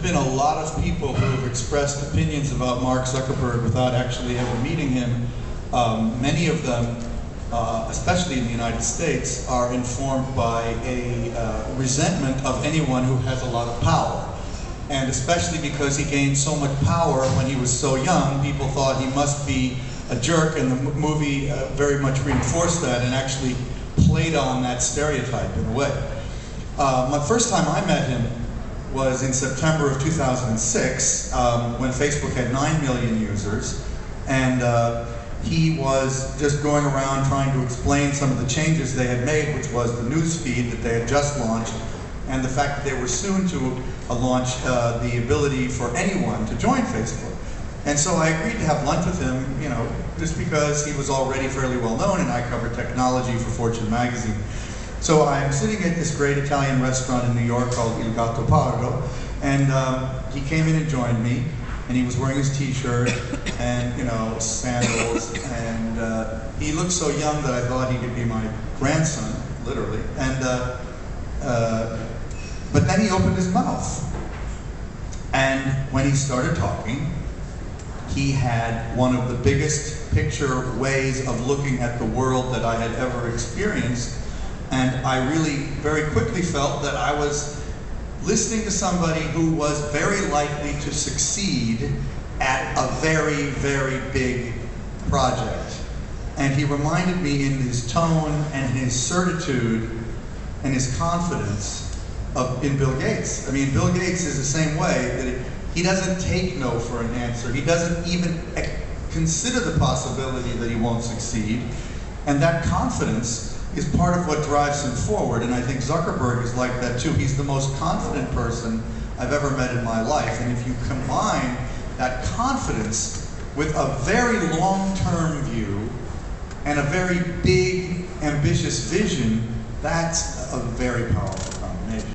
been a lot of people who have expressed opinions about Mark Zuckerberg without actually ever meeting him. Many of them, especially in the United States, are informed by a resentment of anyone who has a lot of power. And especially because he gained so much power when he was so young, people thought he must be a jerk, and the movie very much reinforced that and actually played on that stereotype in a way. My first time I met him was in September of 2006, when Facebook had 9 million users, and he was just going around trying to explain some of the changes they had made, which was the news feed that they had just launched, and the fact that they were soon to launch the ability for anyone to join Facebook. And so I agreed to have lunch with him, you know, just because he was already fairly well known, and I covered technology for Fortune magazine. So I'm sitting at this great Italian restaurant in New York called Il Gatto Pardo, and he came in and joined me, and he was wearing his t-shirt and, you know, sandals, and he looked so young that I thought he could be my grandson, literally. And but then he opened his mouth, and when he started talking, he had one of the biggest picture ways of looking at the world that I had ever experienced. And I really very quickly felt that I was listening to somebody who was very likely to succeed at a very, very big project. And he reminded me in his tone and his certitude and his confidence in Bill Gates. I mean, Bill Gates is the same way, that he doesn't take no for an answer. He doesn't even consider the possibility that he won't succeed. And that confidence is part of what drives him forward, and I think Zuckerberg is like that too. He's the most confident person I've ever met in my life, and if you combine that confidence with a very long-term view and a very big, ambitious vision, that's a very powerful combination.